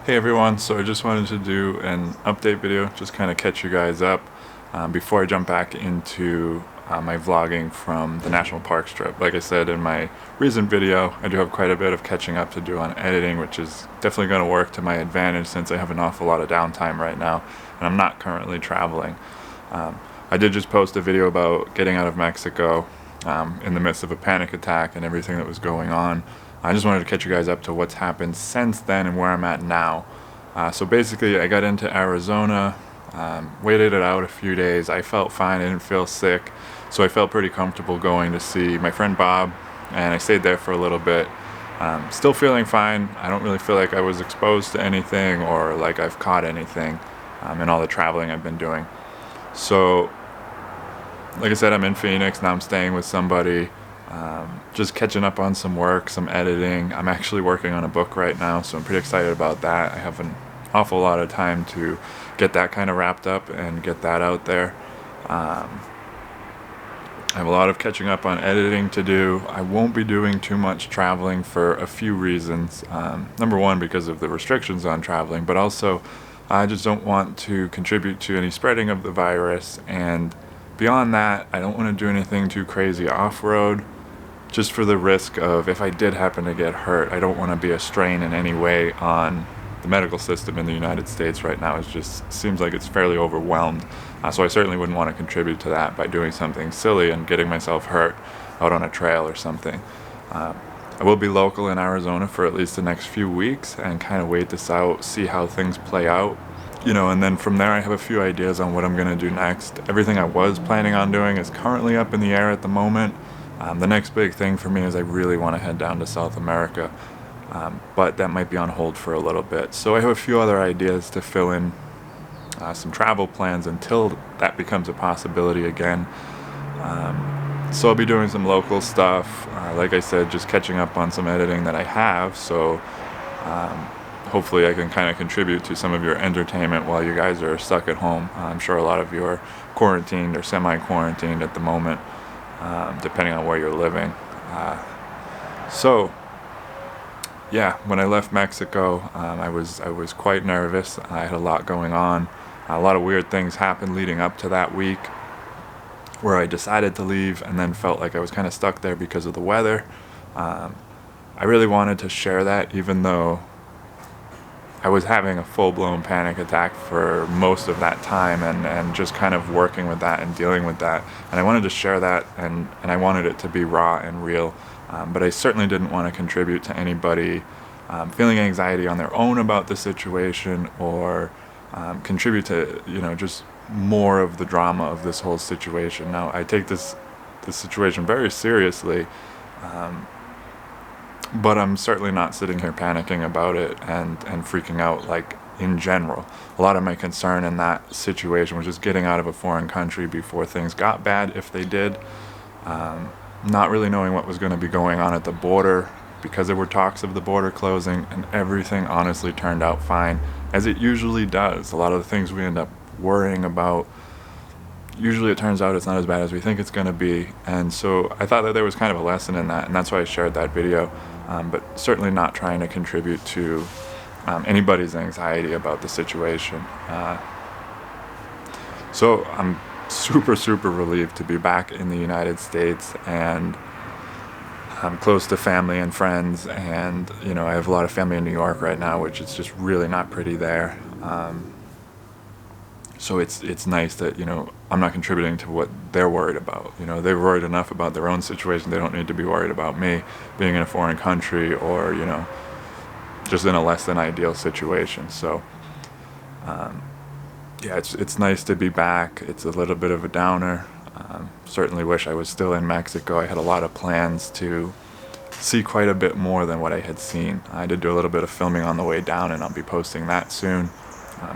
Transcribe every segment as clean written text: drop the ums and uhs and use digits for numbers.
Hey everyone, so I just wanted to do an update video, just kind of catch you guys up before I jump back into my vlogging from the national parks trip. Like I said in my recent video, I do have quite a bit of catching up to do on editing, which is definitely going to work to my advantage since I have an awful lot of downtime right now and I'm not currently traveling. I did just post a video about getting out of Mexico in the midst of a panic attack and everything that was going on. I just wanted to catch you guys up to what's happened since then and where I'm at now. So basically, I got into Arizona, waited it out a few days. I felt fine, I didn't feel sick, so I felt pretty comfortable going to see my friend Bob, and I stayed there for a little bit. Still feeling fine. I don't really feel like I was exposed to anything or like I've caught anything in all the traveling I've been doing. So, like I said, I'm in Phoenix, now I'm staying with somebody. Just catching up on some work, some editing. I'm actually working on a book right now, so I'm pretty excited about that. I have an awful lot of time to get that kind of wrapped up and get that out there. I have a lot of catching up on editing to do. I won't be doing too much traveling for a few reasons. Number one, because of the restrictions on traveling, but also I just don't want to contribute to any spreading of the virus, and beyond that, I don't want to do anything too crazy off-road, just for the risk of, if I did happen to get hurt, I don't want to be a strain in any way on the medical system in the United States right now. It just seems like it's fairly overwhelmed. So I certainly wouldn't want to contribute to that by doing something silly and getting myself hurt out on a trail or something. I will be local in Arizona for at least the next few weeks and kind of wait this out, see how things play out. And then from there I have a few ideas on what I'm going to do next. Everything I was planning on doing is currently up in the air at the moment. The next big thing for me is I really want to head down to South America, but that might be on hold for a little bit. So I have a few other ideas to fill in some travel plans until that becomes a possibility again. So I'll be doing some local stuff, like I said, just catching up on some editing that I have, so hopefully I can kind of contribute to some of your entertainment while you guys are stuck at home. I'm sure a lot of you are quarantined or semi-quarantined at the moment, depending on where you're living. So yeah, when I left Mexico, I was quite nervous. I had a lot going on. A lot of weird things happened leading up to that week where I decided to leave and then felt like I was kind of stuck there because of the weather. I really wanted to share that, even though I was having a full-blown panic attack for most of that time and just kind of working with that and dealing with that. And I wanted to share that, and I wanted it to be raw and real. But I certainly didn't want to contribute to anybody feeling anxiety on their own about the situation, or contribute to, just more of the drama of this whole situation. Now, I take this situation very seriously, but I'm certainly not sitting here panicking about it and freaking out like in general. A lot of my concern in that situation was just getting out of a foreign country before things got bad, if they did. Not really knowing what was going to be going on at the border, because there were talks of the border closing, and everything honestly turned out fine, as it usually does. A lot of the things we end up worrying about, usually it turns out it's not as bad as we think it's going to be. And so I thought that there was kind of a lesson in that, and that's why I shared that video. But certainly not trying to contribute to anybody's anxiety about the situation. So I'm super relieved to be back in the United States, and I'm close to family and friends, and I have a lot of family in New York right now, which is just really not pretty there. So it's nice that I'm not contributing to what they're worried about. They're worried enough about their own situation. They don't need to be worried about me being in a foreign country, or just in a less than ideal situation. So yeah, it's nice to be back. It's a little bit of a downer. Certainly wish I was still in Mexico. I had a lot of plans to see quite a bit more than what I had seen. I did do a little bit of filming on the way down, and I'll be posting that soon.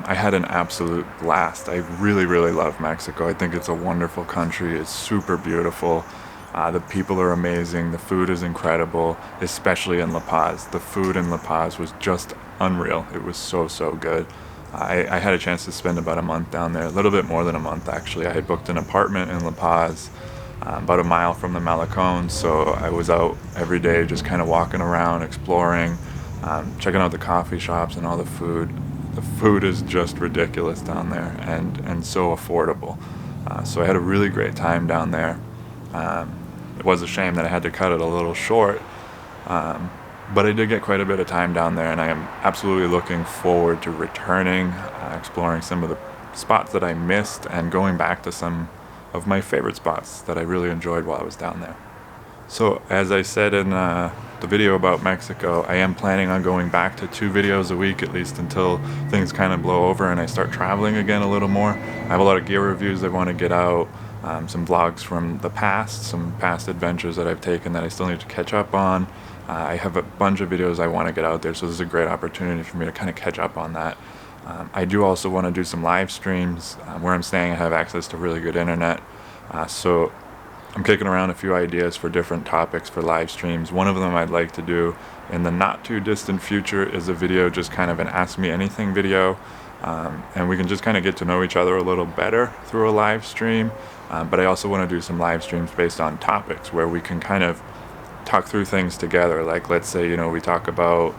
I had an absolute blast. I really love Mexico. I think it's a wonderful country. It's super beautiful. The people are amazing. The food is incredible, especially in La Paz. The food in La Paz was just unreal. It was so good. I had a chance to spend about a month down there, a little bit more than a month actually. I had booked an apartment in La Paz, about a mile from the Malecón, so I was out every day just kind of walking around, exploring, checking out the coffee shops and all the food. The food is just ridiculous down there, and so affordable. So I had a really great time down there. It was a shame that I had to cut it a little short, but I did get quite a bit of time down there, and I am absolutely looking forward to returning, exploring some of the spots that I missed, and going back to some of my favorite spots that I really enjoyed while I was down there. So as I said in the video about Mexico, I am planning on going back to 2 videos a week at least until things kind of blow over and I start traveling again a little more. I have a lot of gear reviews I want to get out, some vlogs from the past, some past adventures that I've taken that I still need to catch up on. I have a bunch of videos I want to get out there, so this is a great opportunity for me to kind of catch up on that. I do also want to do some live streams. Where I'm staying, I have access to really good internet, so I'm kicking around a few ideas for different topics for live streams. One of them I'd like to do in the not too distant future is a video, just kind of an Ask Me Anything video, and we can just kind of get to know each other a little better through a live stream. But I also want to do some live streams based on topics where we can kind of talk through things together. Like, let's say, we talk about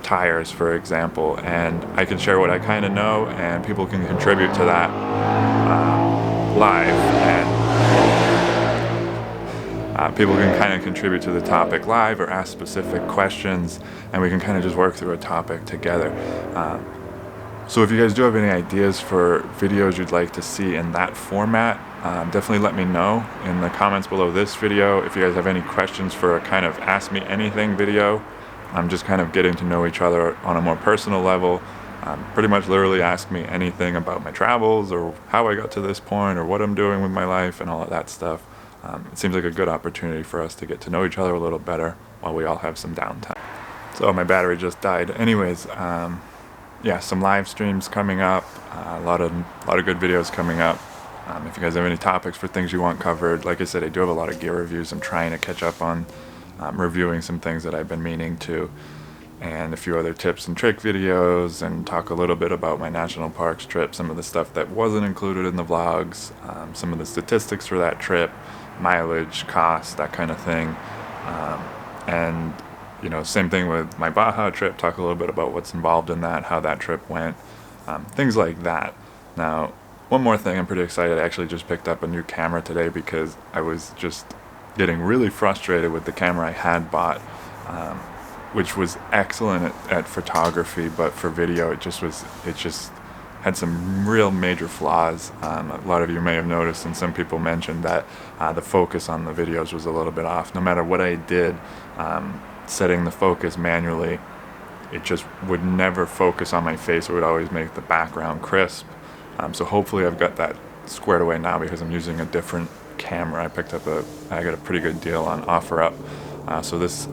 tires, for example, and I can share what I kind of know, and people can contribute to that live, and people can kind of contribute to the topic live or ask specific questions, and we can kind of just work through a topic together. So if you guys do have any ideas for videos you'd like to see in that format, definitely let me know in the comments below this video. If you guys have any questions for a kind of Ask Me Anything video, I'm just kind of getting to know each other on a more personal level. Pretty much literally ask me anything about my travels or how I got to this point or what I'm doing with my life and all of that stuff. It seems like a good opportunity for us to get to know each other a little better while we all have some downtime. So my battery just died. Anyways, yeah, some live streams coming up, a lot of good videos coming up. If you guys have any topics for things you want covered, like I said, I do have a lot of gear reviews. I'm trying to catch up on reviewing some things that I've been meaning to, and a few other tips and trick videos, and talk a little bit about my national parks trip, some of the stuff that wasn't included in the vlogs, some of the statistics for that trip, mileage, cost, that kind of thing. And same thing with my Baja trip, talk a little bit about what's involved in that, how that trip went, things like that. Now, one more thing, I'm pretty excited. I actually just picked up a new camera today because I was just getting really frustrated with the camera I had bought, which was excellent at photography, but for video it just had some real major flaws. A lot of you may have noticed, and some people mentioned that the focus on the videos was a little bit off. No matter what I did, setting the focus manually, it just would never focus on my face. It would always make the background crisp. So hopefully I've got that squared away now because I'm using a different camera. I got a pretty good deal on OfferUp. So this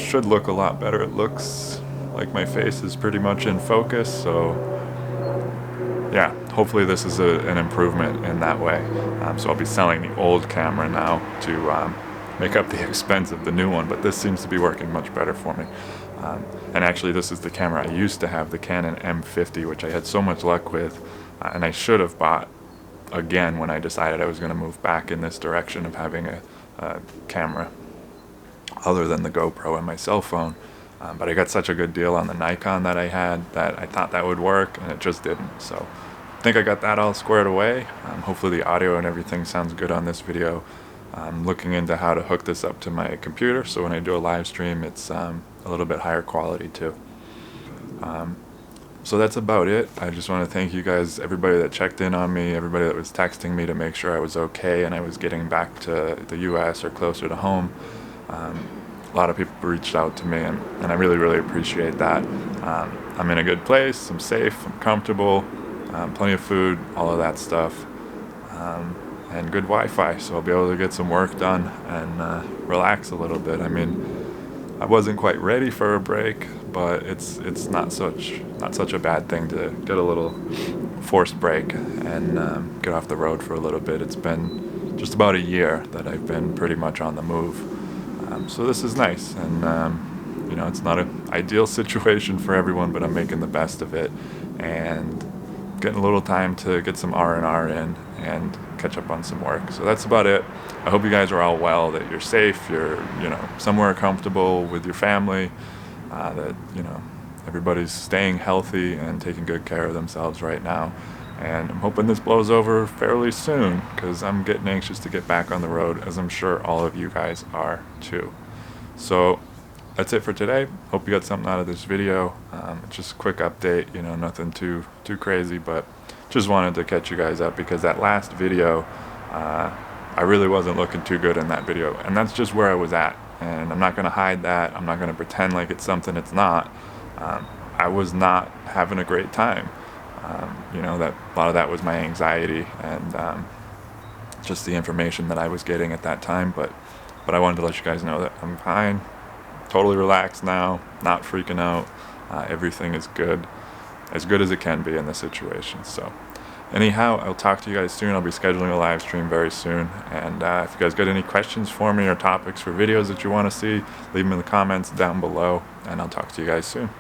should look a lot better. It looks like my face is pretty much in focus. So yeah, hopefully this is an improvement in that way. So I'll be selling the old camera now to make up the expense of the new one, but this seems to be working much better for me. And actually this is the camera I used to have, the Canon M50, which I had so much luck with, and I should have bought again when I decided I was going to move back in this direction of having a camera other than the GoPro and my cell phone. But I got such a good deal on the Nikon that I had that I thought that would work, and it just didn't. So I think I got that all squared away. Hopefully the audio and everything sounds good on this video. I'm looking into how to hook this up to my computer, so when I do a live stream it's a little bit higher quality too. So that's about it. I just want to thank you guys, everybody that checked in on me, everybody that was texting me to make sure I was okay and I was getting back to the US or closer to home. A lot of people reached out to me, and I really, really appreciate that. I'm in a good place, I'm safe, I'm comfortable, plenty of food, all of that stuff, and good Wi-Fi, so I'll be able to get some work done and relax a little bit. I mean, I wasn't quite ready for a break, but it's not such a bad thing to get a little forced break and get off the road for a little bit. It's been just about a year that I've been pretty much on the move, so this is nice. And it's not an ideal situation for everyone, but I'm making the best of it and getting a little time to get some R&R in and catch up on some work. So that's about it. I hope you guys are all well, that you're safe, you're somewhere comfortable with your family. that, you know, everybody's staying healthy and taking good care of themselves right now. And I'm hoping this blows over fairly soon, because I'm getting anxious to get back on the road, as I'm sure all of you guys are too. So that's it for today. Hope you got something out of this video. Just a quick update, you know, nothing too crazy, but just wanted to catch you guys up, because that last video, I really wasn't looking too good in that video, and that's just where I was at. And I'm not going to hide that. I'm not going to pretend like it's something it's not. I was not having a great time. You know, that a lot of that was my anxiety and just the information that I was getting at that time. But I wanted to let you guys know that I'm fine, totally relaxed now, not freaking out. Everything is good as it can be in this situation. So anyhow, I'll talk to you guys soon. I'll be scheduling a live stream very soon. And if you guys got any questions for me or topics for videos that you want to see, leave them in the comments down below, and I'll talk to you guys soon.